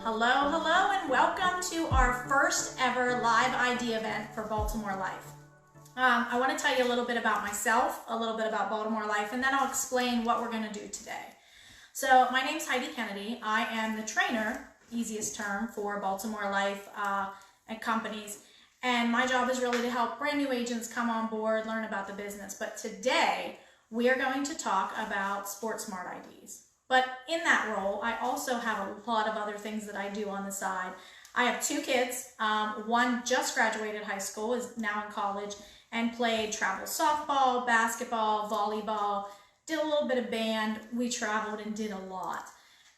Hello, hello, and welcome to our first ever live ID event for Baltimore Life. I want to tell you a little bit about myself, a little bit about Baltimore Life, and then I'll explain what we're going to do today. So my name's Heidi Kennedy. I am the trainer, easiest term, for Baltimore Life and companies. And my job is really to help brand new agents come on board, learn about the business. But today we are going to talk about SportSmart IDs. But in that role, I also have a lot of other things that I do on the side. I have two kids. One just graduated high school, is now in college, and played travel softball, basketball, volleyball, did a little bit of band. We traveled and did a lot.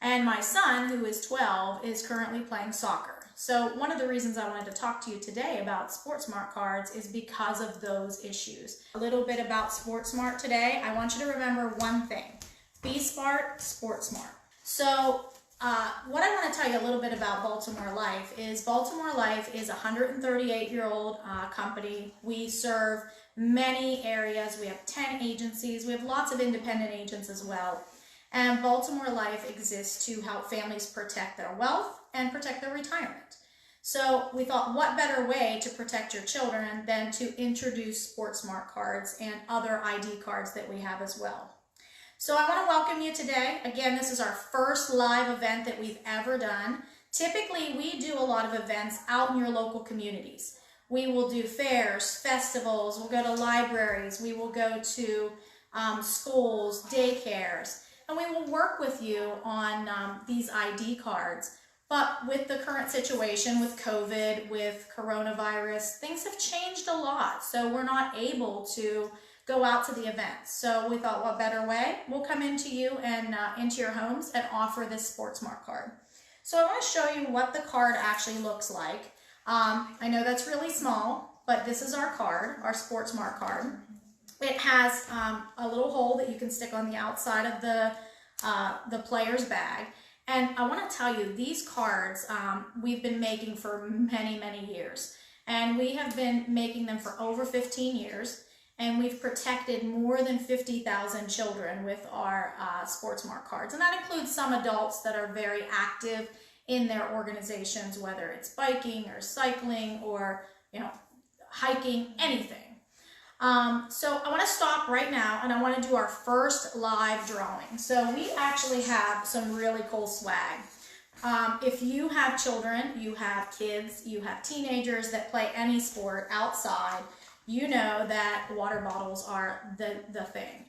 And my son, who is 12, is currently playing soccer. So one of the reasons I wanted to talk to you today about SportSmart cards is because of those issues. A little bit about SportSmart today. I want you to remember one thing. Be smart, sport smart. So what I want to tell you a little bit about Baltimore Life is Baltimore Life is a 138-year-old company. We serve many areas. We have 10 agencies. We have lots of independent agents as well. And Baltimore Life exists to help families protect their wealth and protect their retirement. So we thought, what better way to protect your children than to introduce SportSmart cards and other ID cards that we have as well. So I want to welcome you today. Again, this is our first live event that we've ever done. Typically, we do a lot of events out in your local communities. We will do fairs, festivals, we'll go to libraries, we will go to schools, daycares, and we will work with you on these ID cards. But with the current situation, with COVID, with coronavirus, things have changed a lot. So we're not able to go out to the events. So we thought, what better way? We'll come into you and into your homes and offer this SportSmart card. So I want to show you what the card actually looks like. I know that's really small, but this is our card, our SportSmart card. It has a little hole that you can stick on the outside of the player's bag. And I want to tell you, these cards we've been making for many, many years. And we have been making them for over 15 years. And we've protected more than 50,000 children with our SportSmart cards. And that includes some adults that are very active in their organizations, whether it's biking or cycling or, hiking, anything. So I want to stop right now and I want to do our first live drawing. So we actually have some really cool swag. If you have children, you have kids, you have teenagers that play any sport outside, you know that water bottles are the thing.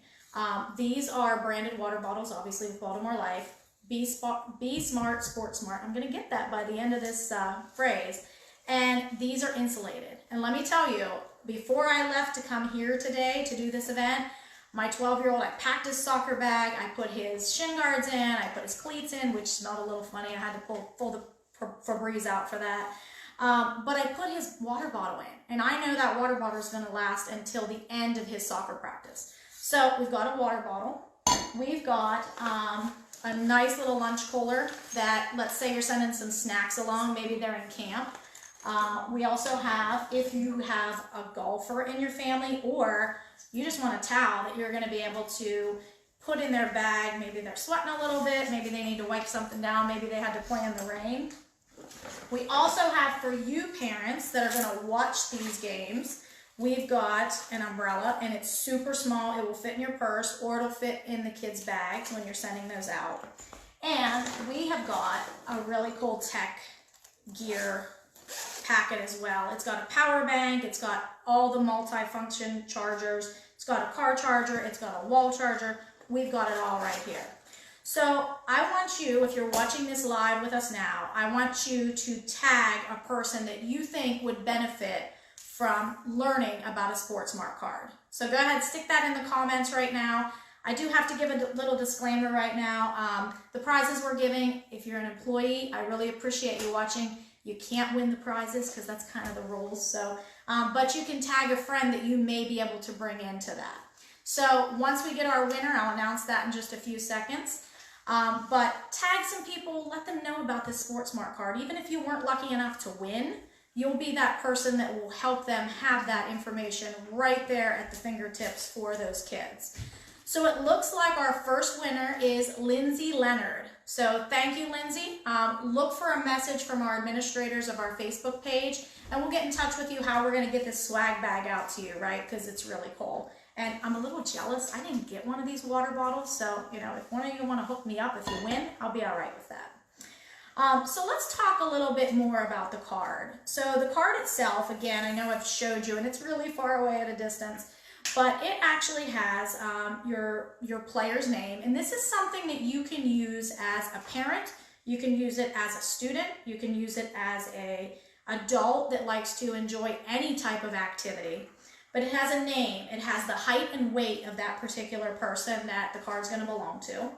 These are branded water bottles, obviously with Baltimore Life. Be smart, sport smart. I'm going to get that by the end of this phrase. And these are insulated. And let me tell you, before I left to come here today to do this event, my 12-year-old, I packed his soccer bag, I put his shin guards in, I put his cleats in, which smelled a little funny. I had to pull the Febreze out for that. But I put his water bottle in, and I know that water bottle is going to last until the end of his soccer practice. So we've got a water bottle. We've got a nice little lunch cooler that, let's say you're sending some snacks along, maybe they're in camp. We also have, if you have a golfer in your family or you just want a towel that you're going to be able to put in their bag. Maybe they're sweating a little bit, maybe they need to wipe something down, maybe they had to play in the rain. We also have, for you parents that are going to watch these games, we've got an umbrella, and it's super small. It will fit in your purse, or it'll fit in the kids' bags when you're sending those out. And we have got a really cool tech gear packet as well. It's got a power bank, it's got all the multi-function chargers, it's got a car charger, it's got a wall charger. We've got it all right here. So I want you, if you're watching this live with us now, I want you to tag a person that you think would benefit from learning about a SportSmart card. So go ahead, stick that in the comments right now. I do have to give a little disclaimer right now. The prizes we're giving, if you're an employee, I really appreciate you watching. You can't win the prizes because that's kind of the rules. So, but you can tag a friend that you may be able to bring into that. So once we get our winner, I'll announce that in just a few seconds. But tag some people, let them know about this SportSmart card. Even if you weren't lucky enough to win, you'll be that person that will help them have that information right there at the fingertips for those kids. So it looks like our first winner is Lindsay Leonard. So thank you, Lindsay. Look for a message from our administrators of our Facebook page, and we'll get in touch with you how we're going to get this swag bag out to you, right? Because it's really cool. And I'm a little jealous. I didn't get one of these water bottles, so if one of you want to hook me up if you win, I'll be all right with that. So let's talk a little bit more about the card. So the card itself, again, I know I've showed you, and it's really far away at a distance, but it actually has your player's name, and this is something that you can use as a parent, you can use it as a student, you can use it as an adult that likes to enjoy any type of activity. But it has a name, it has the height and weight of that particular person that the card's going to belong to.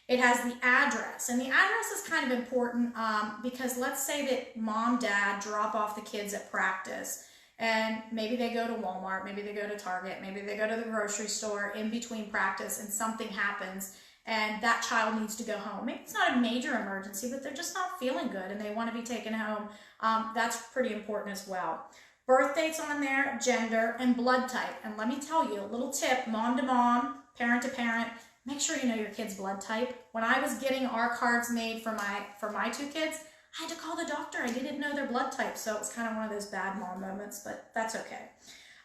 It has the address, and the address is kind of important because let's say that mom, dad drop off the kids at practice, and maybe they go to Walmart, maybe they go to Target, maybe they go to the grocery store in between practice and something happens and that child needs to go home. Maybe it's not a major emergency, but they're just not feeling good and they want to be taken home. That's pretty important as well. Birth dates on there, gender, and blood type. And let me tell you, a little tip, mom to mom, parent to parent, make sure you know your kid's blood type. When I was getting our cards made for my two kids, I had to call the doctor. I didn't know their blood type, so it was kind of one of those bad mom moments, but that's okay.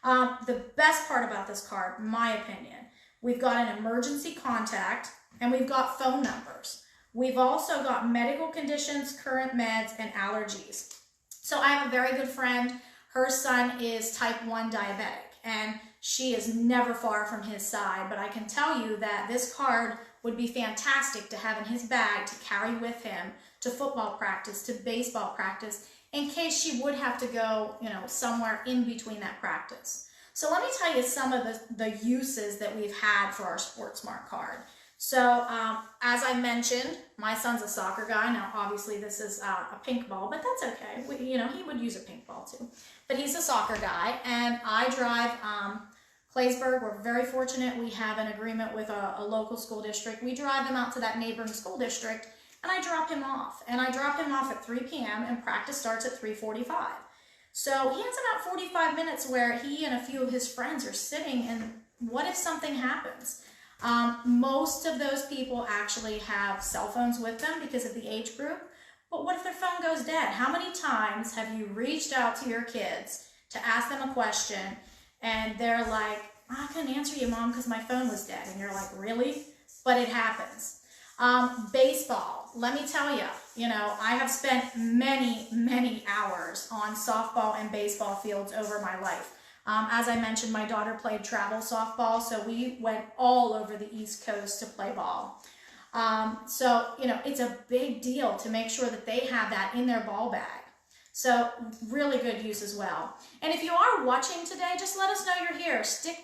The best part about this card, my opinion, we've got an emergency contact and we've got phone numbers. We've also got medical conditions, current meds, and allergies. So I have a very good friend. Her son is type 1 diabetic, and she is never far from his side, but I can tell you that this card would be fantastic to have in his bag to carry with him to football practice, to baseball practice, in case she would have to go, somewhere in between that practice. So let me tell you some of the uses that we've had for our SportSmart card. So as I mentioned, my son's a soccer guy. Now, obviously, this is a pink ball, but that's okay. He would use a pink ball too. But he's a soccer guy, and I drive Claysburg. We're very fortunate. We have an agreement with a local school district. We drive him out to that neighboring school district, and I drop him off. And I drop him off at 3 p.m., and practice starts at 3:45. So he has about 45 minutes where he and a few of his friends are sitting, and what if something happens? Most of those people actually have cell phones with them because of the age group, but what if their phone goes dead? How many times have you reached out to your kids to ask them a question and they're like, I couldn't answer you, Mom, because my phone was dead, and you're like, really? But it happens. Baseball, let me tell you, I have spent many hours on softball and baseball fields over my life. As I mentioned, my daughter played travel softball, so we went all over the East Coast to play ball. So it's a big deal to make sure that they have that in their ball bag. So really good use as well. And if you are watching today, just let us know you're here. Stick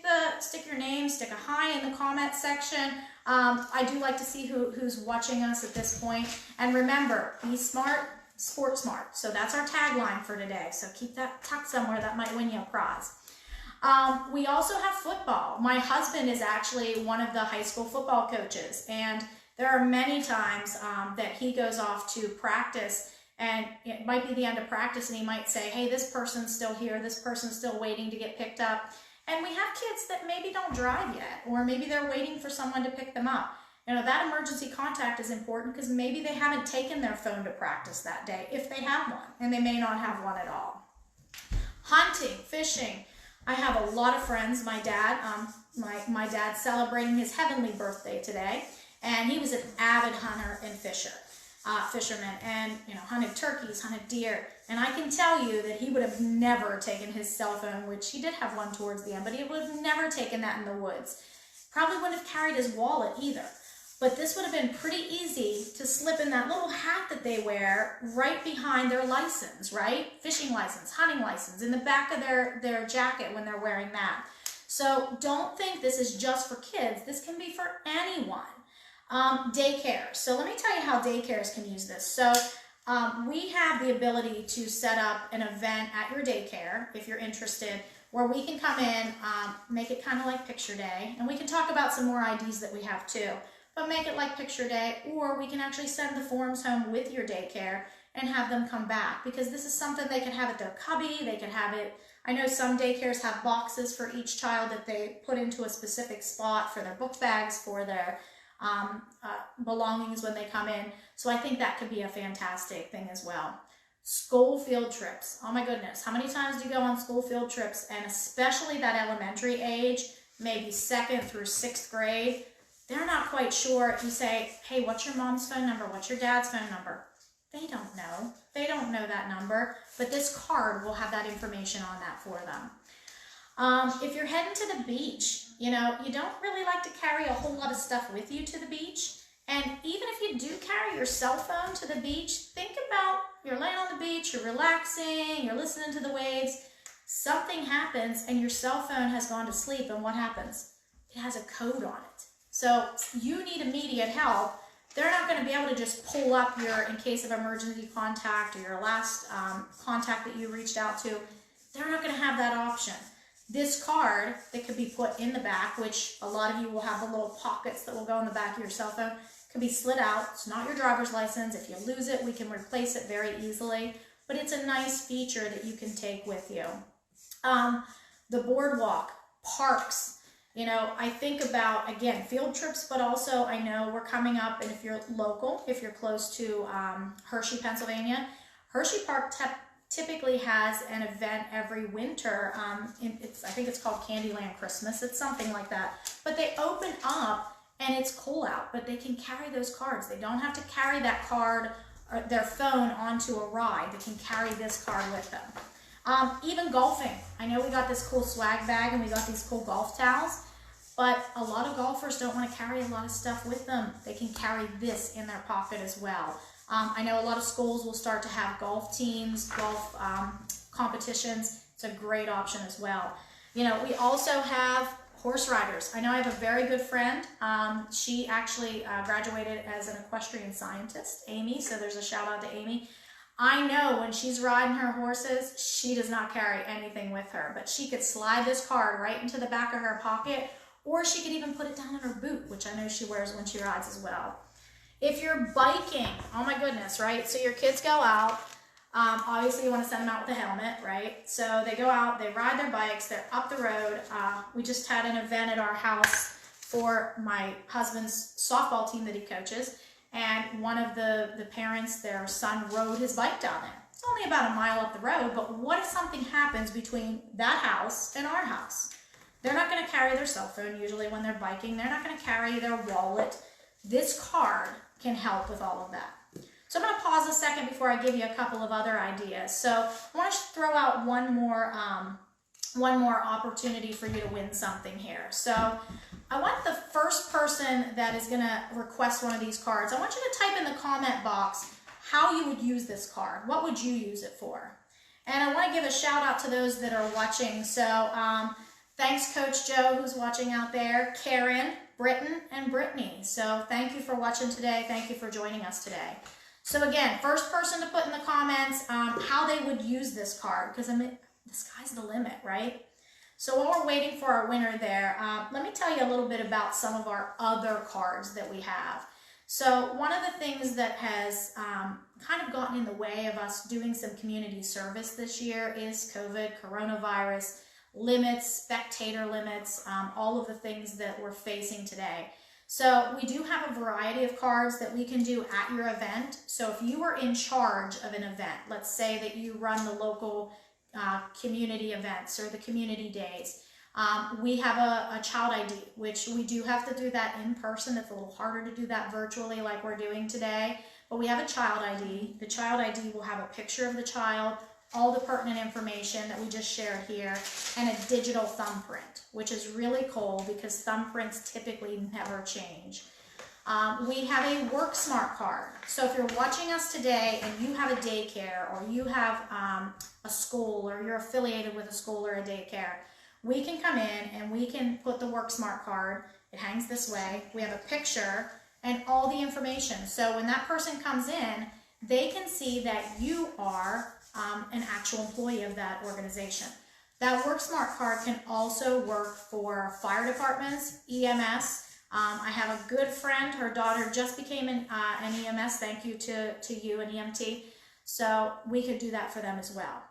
your name, stick a hi in the comment section. I do like to see who's watching us at this point. And remember, be smart, sport smart. So that's our tagline for today. So keep that tucked somewhere. That might win you a prize. We also have football. My husband is actually one of the high school football coaches, and there are many times that he goes off to practice, and it might be the end of practice, and he might say, hey, this person's still here, this person's still waiting to get picked up. And we have kids that maybe don't drive yet, or maybe they're waiting for someone to pick them up. That emergency contact is important because maybe they haven't taken their phone to practice that day, if they have one, and they may not have one at all. Hunting, fishing. I have a lot of friends. My dad, my dad's celebrating his heavenly birthday today, and he was an avid hunter and fisherman, and hunted turkeys, hunted deer. And I can tell you that he would have never taken his cell phone, which he did have one towards the end, but he would have never taken that in the woods. Probably wouldn't have carried his wallet either. But this would have been pretty easy to slip in that little hat that they wear right behind their license, right? Fishing license, hunting license, in the back of their jacket when they're wearing that. So don't think this is just for kids. This can be for anyone. Daycare. So let me tell you how daycares can use this. So we have the ability to set up an event at your daycare, if you're interested, where we can come in, make it kind of like picture day, and we can talk about some more IDs that we have too. But make it like picture day, or we can actually send the forms home with your daycare and have them come back, because this is something they can have at their cubby, they can have it I know some daycares have boxes for each child that they put into a specific spot for their book bags, for their belongings when they come in. So I think that could be a fantastic thing as well. School field trips. Oh my goodness. How many times do you go on school field trips? And especially that elementary age, maybe 2nd through 6th grade, they're not quite sure. You say, hey, what's your mom's phone number? What's your dad's phone number? They don't know. They don't know that number, but this card will have that information on that for them. If you're heading to the beach, you know, you don't really like to carry a whole lot of stuff with you to the beach. And even if you do carry your cell phone to the beach, think about you're laying on the beach, you're relaxing, you're listening to the waves. Something happens and your cell phone has gone to sleep, and what happens? It has a code on it. So you need immediate help. They're not going to be able to just pull up your in case of emergency contact or your last contact that you reached out to. They're not going to have that option. This card that could be put in the back, which a lot of you will have the little pockets that will go in the back of your cell phone, can be slid out. It's not your driver's license. If you lose it, we can replace it very easily. But it's a nice feature that you can take with you. The boardwalk, parks. You know, I think about, again, field trips, but also I know we're coming up, and if you're local, if you're close to Hershey, Pennsylvania, Hershey Park typically has an event every winter. I think it's called Candyland Christmas. It's something like that. But they open up, and it's cool out, but they can carry those cards. They don't have to carry that card or their phone onto a ride. They can carry this card with them. Even golfing. I know we got this cool swag bag and we got these cool golf towels, but a lot of golfers don't want to carry a lot of stuff with them. They can carry this in their pocket as well. I know a lot of schools will start to have golf teams, golf competitions. It's a great option as well. You know, we also have horse riders. I know I have a very good friend. She actually graduated as an equestrian scientist, Amy, so there's a shout out to Amy. I know when she's riding her horses, she does not carry anything with her, but she could slide this card right into the back of her pocket, or she could even put it down in her boot, which I know she wears when she rides as well. If you're biking, oh my goodness, right? So your kids go out, obviously you want to send them out with a helmet, right? So they go out, they ride their bikes, they're up the road. We just had an event at our house for my husband's softball team that he coaches. And one of the parents, their son rode his bike down there. It's only about a mile up the road, but what if something happens between that house and our house? They're not going to carry their cell phone usually when they're biking. They're not going to carry their wallet. This card can help with all of that. So I'm going to pause a second before I give you a couple of other ideas. So I want to throw out one more opportunity for you to win something here. So I want the first person that is going to request one of these cards, I want you to type in the comment box how you would use this card. What would you use it for? And I want to give a shout out to those that are watching. So thanks Coach Joe who's watching out there, Karen, Britton, and Brittany. So thank you for watching today. Thank you for joining us today. So again, first person to put in the comments how they would use this card, because I mean, the sky's the limit, right? So while we're waiting for our winner there, let me tell you a little bit about some of our other cards that we have. So one of the things that has kind of gotten in the way of us doing some community service this year is COVID, coronavirus, limits, spectator limits, all of the things that we're facing today. So we do have a variety of cards that we can do at your event. So if you are in charge of an event, let's say that you run the local community events or the community days. We have a child ID, which we do have to do that in person. It's a little harder to do that virtually like we're doing today, but we have a child ID. The child ID will have a picture of the child, all the pertinent information that we just shared here, and a digital thumbprint, which is really cool because thumbprints typically never change. We have a SportSmart card. So if you're watching us today and you have a daycare or you have a school or you're affiliated with a school or a daycare, we can come in and we can put the SportSmart card. It hangs this way. We have a picture and all the information. So when that person comes in, they can see that you are an actual employee of that organization. That SportSmart card can also work for fire departments, EMS. I have a good friend, her daughter just became an EMS, thank you to you, an EMT. So we could do that for them as well.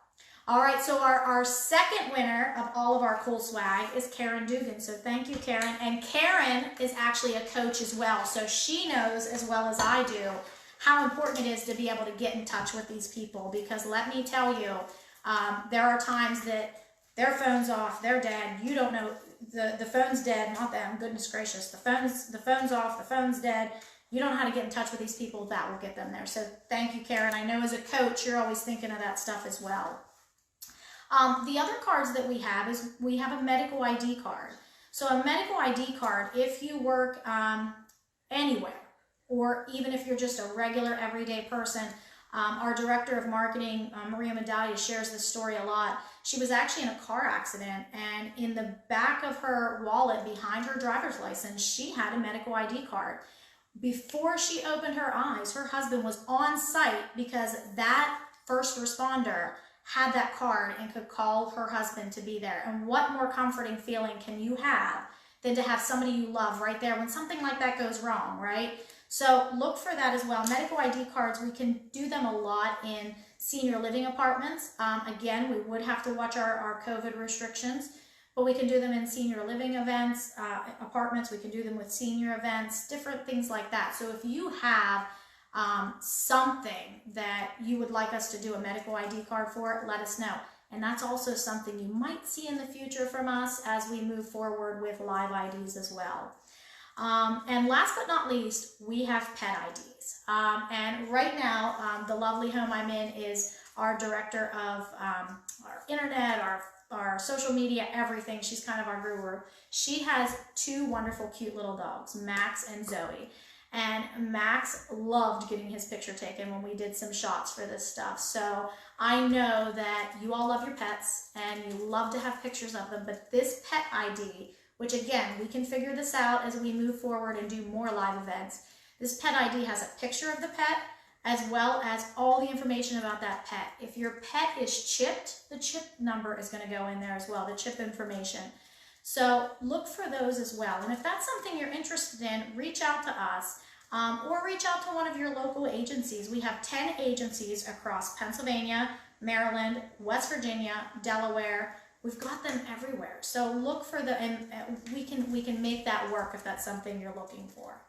All right, so our second winner of all of our cool swag is Karen Dugan. So thank you, Karen. And Karen is actually a coach as well. So she knows as well as I do how important it is to be able to get in touch with these people, because let me tell you, there are times that their phone's off, they're dead, you don't know, the phone's dead, not them, goodness gracious, the phone's off, the phone's dead, you don't know how to get in touch with these people, that will get them there. So thank you, Karen. I know as a coach, you're always thinking of that stuff as well. The other cards that we have is we have a medical ID card. So a medical ID card, if you work anywhere, or even if you're just a regular everyday person, our director of marketing, Maria Medaglia, shares this story a lot. She was actually in a car accident, and in the back of her wallet behind her driver's license, she had a medical ID card. Before she opened her eyes, her husband was on site because that first responder had that card and could call her husband to be there. And what more comforting feeling can you have than to have somebody you love right there when something like that goes wrong, right? So look for that as well. Medical ID cards, we can do them a lot in senior living apartments. Again, we would have to watch our COVID restrictions, but we can do them in senior living events, apartments. We can do them with senior events, different things like that. So if you have something that you would like us to do a medical ID card for, let us know. And that's also something you might see in the future from us as we move forward with live IDs as well. And last but not least, we have pet IDs. And right now, the lovely home I'm in is our director of our internet, our social media, everything. She's kind of our guru. She has two wonderful, cute little dogs, Max and Zoe. And Max loved getting his picture taken when we did some shots for this stuff. So I know that you all love your pets and you love to have pictures of them, but this pet ID, which again, we can figure this out as we move forward and do more live events. This pet ID has a picture of the pet as well as all the information about that pet. If your pet is chipped, the chip number is going to go in there as well, the chip information. So look for those as well. And if that's something you're interested in, reach out to us or reach out to one of your local agencies. We have 10 agencies across Pennsylvania, Maryland, West Virginia, Delaware. We've got them everywhere. So look for and we can make that work if that's something you're looking for.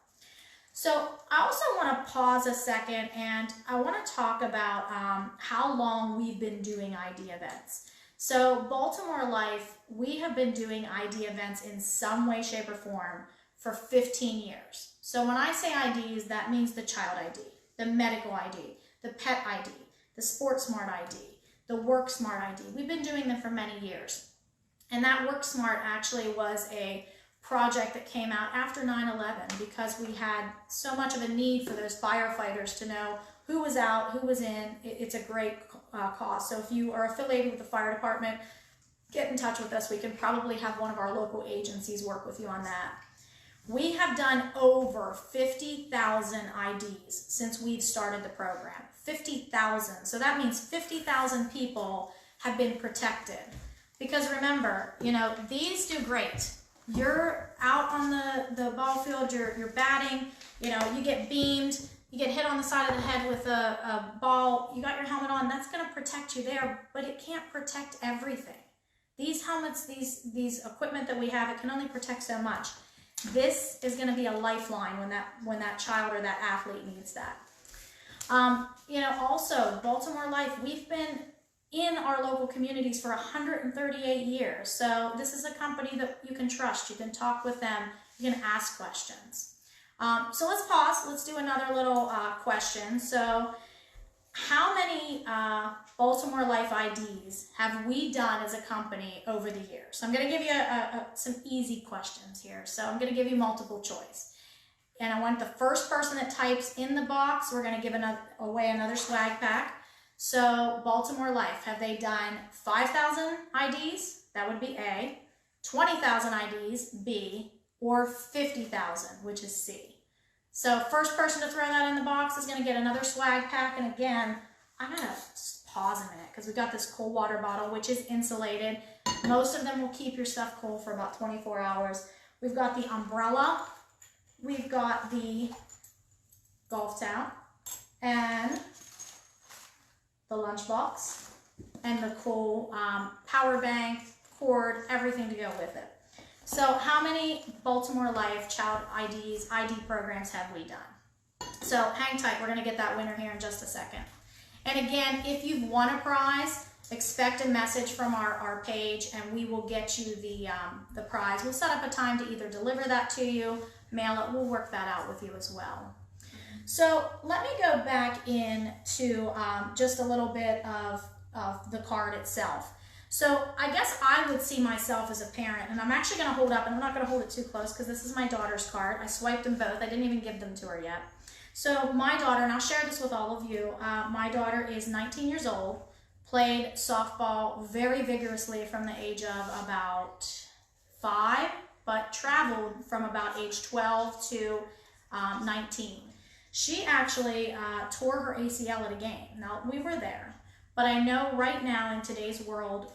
So I also want to pause a second and I want to talk about how long we've been doing ID events. So Baltimore Life, we have been doing ID events in some way, shape, or form for 15 years. So when I say IDs, that means the child ID, the medical ID, the pet ID, the SportSmart ID, the WorkSmart ID. We've been doing them for many years. And that WorkSmart actually was a project that came out after 9/11 because we had so much of a need for those firefighters to know who was out, who was in. It's a great cause. So if you are affiliated with the fire department, get in touch with us. We can probably have one of our local agencies work with you on that. We have done over 50,000 IDs since we've started the program. 50,000. So that means 50,000 people have been protected. Because remember, you know, these do great. You're out on the ball field, you're batting, you know, you get beamed, you get hit on the side of the head with a ball, you got your helmet on, that's going to protect you there, but it can't protect everything. These helmets, these equipment that we have, it can only protect so much. This is going to be a lifeline when that child or that athlete needs that. You know, also, Baltimore Life, we've been in our local communities for 138 years. So this is a company that you can trust. You can talk with them. You can ask questions. So let's pause. Let's do another little question. So how many Baltimore Life IDs have we done as a company over the years? So I'm going to give you some easy questions here. So I'm going to give you multiple choice. And I want the first person that types in the box, we're going to give away another swag pack. So Baltimore Life, have they done 5,000 IDs? That would be A. 20,000 IDs, B. Or 50,000, which is C. So first person to throw that in the box is going to get another swag pack. And again, I'm going to just pause a minute because we've got this cold water bottle, which is insulated. Most of them will keep your stuff cold for about 24 hours. We've got the umbrella. We've got the golf towel and the lunchbox and the cool power bank, cord, everything to go with it. So how many Baltimore Life Child ID programs have we done? So hang tight, we're gonna get that winner here in just a second. And again, if you've won a prize, expect a message from our page and we will get you the prize. We'll set up a time to either deliver that to you, mail it, we'll work that out with you as well. So let me go back into just a little bit of the card itself. So I guess I would see myself as a parent, and I'm actually going to hold up, and I'm not going to hold it too close because this is my daughter's card. I swiped them both. I didn't even give them to her yet. So my daughter, and I'll share this with all of you, my daughter is 19 years old, played softball very vigorously from the age of about 5, but traveled from about age 12 to 19. She actually tore her ACL at a game. Now, we were there. But I know right now in today's world,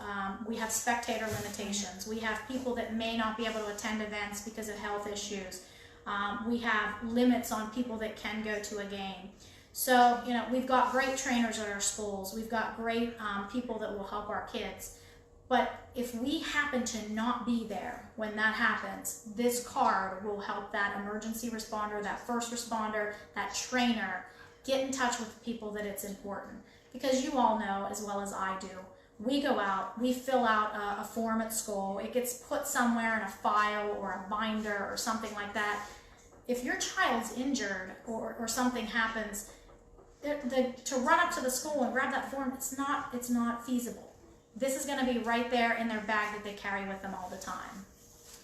we have spectator limitations. We have people that may not be able to attend events because of health issues. We have limits on people that can go to a game. So, you know, we've got great trainers at our schools. We've got great people that will help our kids. But if we happen to not be there when that happens, this card will help that emergency responder, that first responder, that trainer, get in touch with the people that it's important. Because you all know, as well as I do, we go out, we fill out a form at school, it gets put somewhere in a file or a binder or something like that. If your child's injured or something happens, to run up to the school and grab that form, it's not feasible. This is going to be right there in their bag that they carry with them all the time.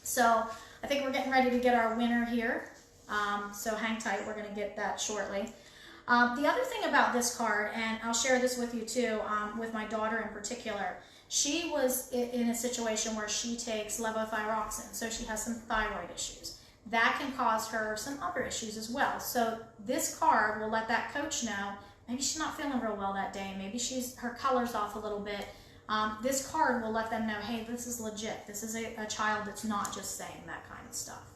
So I think we're getting ready to get our winner here. So hang tight, we're going to get that shortly. The other thing about this card, and I'll share this with you too, with my daughter in particular, she was in a situation where she takes levothyroxine, so she has some thyroid issues. That can cause her some other issues as well. So this card will let that coach know, maybe she's not feeling real well that day, maybe her color's off a little bit. This card will let them know, hey, this is legit. This is a child that's not just saying that kind of stuff.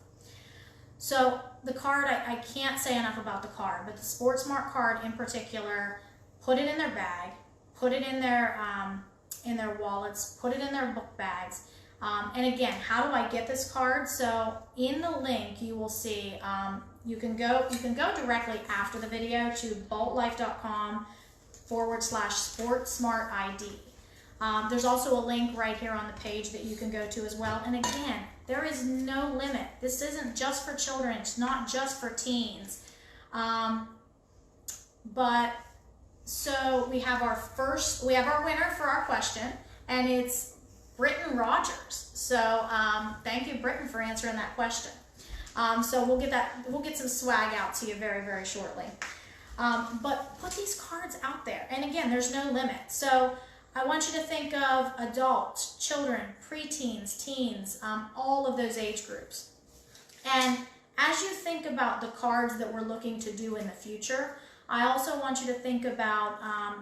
So the card, I can't say enough about the card, but the SportSmart card in particular, put it in their bag, put it in their wallets, put it in their book bags. And again, how do I get this card? So in the link, you will see, you can go directly after the video to baltlife.com/SportSmart ID. There's also a link right here on the page that you can go to as well. And again, there is no limit. This isn't just for children. It's not just for teens. But so we have our winner for our question, and it's Britton Rogers. So thank you, Britton, for answering that question. So we'll get some swag out to you very, very shortly. But put these cards out there. And again, there's no limit. So I want you to think of adults, children, preteens, teens, all of those age groups. And as you think about the cards that we're looking to do in the future, I also want you to think about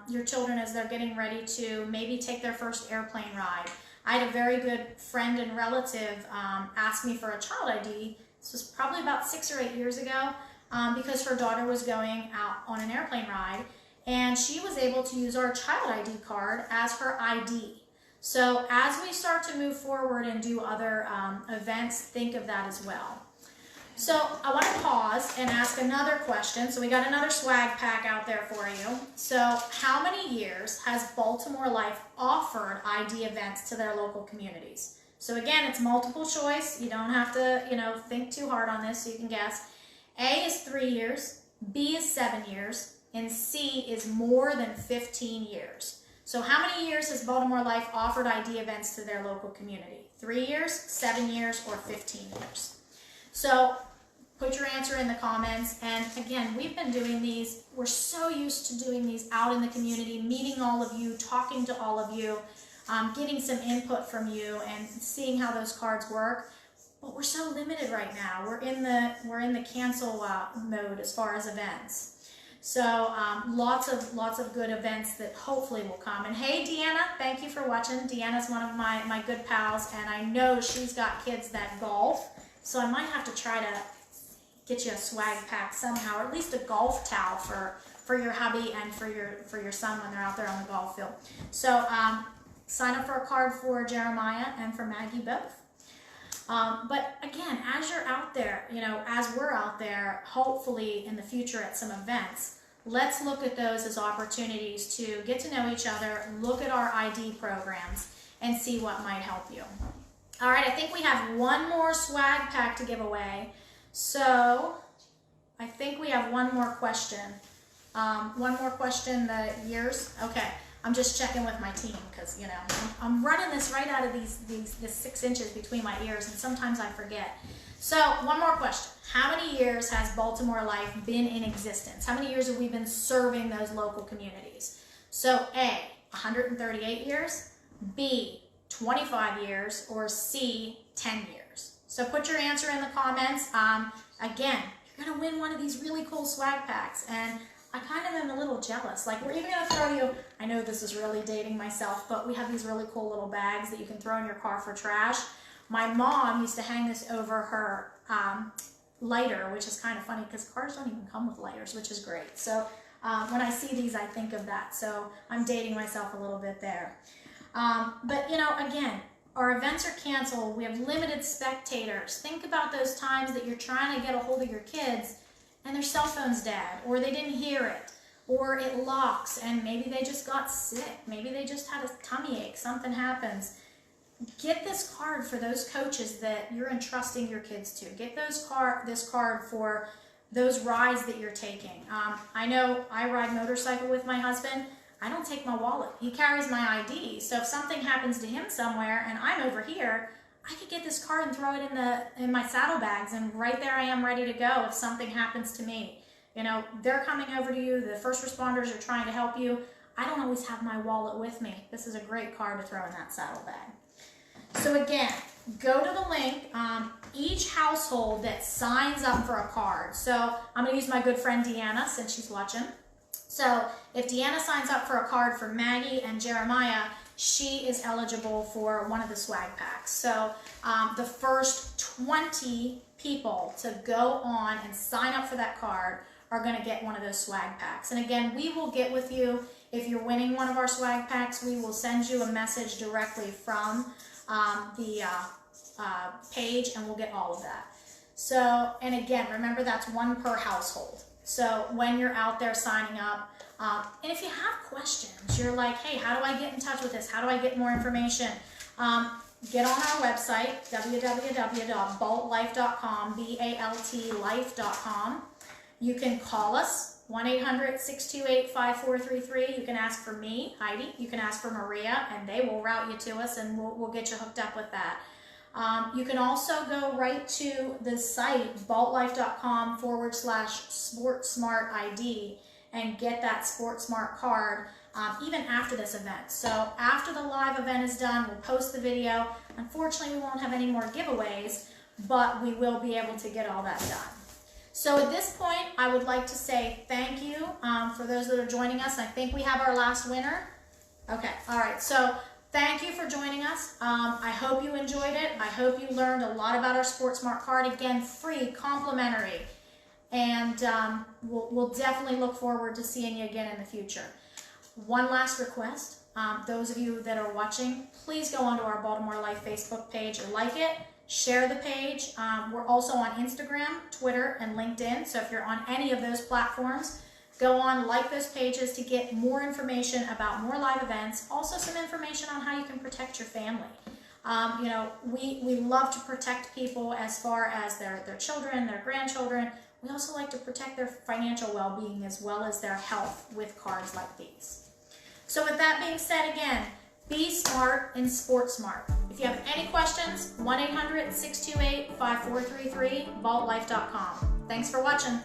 your children as they're getting ready to maybe take their first airplane ride. I had a very good friend and relative ask me for a child ID. This was probably about 6 or 8 years ago because her daughter was going out on an airplane ride. And she was able to use our child ID card as her ID. So as we start to move forward and do other events, think of that as well. So I want to pause and ask another question. So we got another swag pack out there for you. So how many years has Baltimore Life offered ID events to their local communities? So again, it's multiple choice. You don't have to, think too hard on this, so you can guess. A is 3 years, B is 7 years, and C is more than 15 years. So how many years has Baltimore Life offered ID events to their local community? 3 years, 7 years, or 15 years? So put your answer in the comments. And again, we've been doing these. We're so used to doing these out in the community, meeting all of you, talking to all of you, getting some input from you and seeing how those cards work. But we're so limited right now. We're in the cancel mode as far as events. So lots of good events that hopefully will come. And hey, Deanna, thank you for watching. Deanna's one of my good pals, and I know she's got kids that golf. So I might have to try to get you a swag pack somehow, or at least a golf towel for for your hubby and for your son when they're out there on the golf field. So sign up for a card for Jeremiah and for Maggie both. But again, as you're out there, you know, as we're out there, hopefully in the future at some events, let's look at those as opportunities to get to know each other, look at our ID programs, and see what might help you. All right, I think we have one more swag pack to give away. So I think we have one more question. The years. Okay, I'm just checking with my team because, you know, I'm running this right out of this 6 inches between my ears, and sometimes I forget. So one more question. How many years has Baltimore Life been in existence? How many years have we been serving those local communities? So A, 138 years, B, 25 years, or C, 10 years. So put your answer in the comments. Again, you're gonna win one of these really cool swag packs, and I kind of am a little jealous. Like, we're even gonna throw you, I know this is really dating myself, but we have these really cool little bags that you can throw in your car for trash. My mom used to hang this over her lighter, which is kind of funny because cars don't even come with lighters, which is great. So when I see these, I think of that. So I'm dating myself a little bit there. But, you know, again, our events are canceled. We have limited spectators. Think about those times that you're trying to get a hold of your kids and their cell phone's dead, or they didn't hear it, or it locks and maybe they just got sick. Maybe they just had a tummy ache. Something happens. Get this card for those coaches that you're entrusting your kids to. Get this card for those rides that you're taking. I know I ride motorcycle with my husband. I don't take my wallet. He carries my ID. So if something happens to him somewhere and I'm over here, I could get this card and throw it in my saddlebags, and right there I am ready to go if something happens to me. You know, they're coming over to you. The first responders are trying to help you. I don't always have my wallet with me. This is a great card to throw in that saddlebag. So again, go to the link. Each household that signs up for a card. So I'm going to use my good friend Deanna since she's watching. So if Deanna signs up for a card for Maggie and Jeremiah, she is eligible for one of the swag packs. So the first 20 people to go on and sign up for that card are going to get one of those swag packs. And again, we will get with you. If you're winning one of our swag packs, we will send you a message directly from the page, and we'll get all of that. So, and again, remember that's one per household. So when you're out there signing up, and if you have questions, you're like, hey, how do I get in touch with this? How do I get more information? Get on our website, www.baltlife.com, BALTlife.com. You can call us, 1-800-628-5433. You can ask for me, Heidi. You can ask for Maria, and they will route you to us, and we'll get you hooked up with that. You can also go right to the site, baltlife.com/SportSmart ID, and get that SportSmart card even after this event. So after the live event is done, we'll post the video. Unfortunately, we won't have any more giveaways, but we will be able to get all that done. So at this point, I would like to say thank you for those that are joining us. I think we have our last winner. Okay, all right. So thank you for joining us. I hope you enjoyed it. I hope you learned a lot about our SportSmart card. Again, free, complimentary. And we'll definitely look forward to seeing you again in the future. One last request. Those of you that are watching, please go onto our Baltimore Life Facebook page and like it. Share the page. We're also on Instagram, Twitter, and LinkedIn. So if you're on any of those platforms, go on, like those pages to get more information about more live events. Also some information on how you can protect your family. You know, we love to protect people as far as their children, their grandchildren. We also like to protect their financial well-being as well as their health with cards like these. So with that being said, again, be smart and SportSmart. If you have any questions, 1-800-628-5433, baltlife.com. Thanks for watching.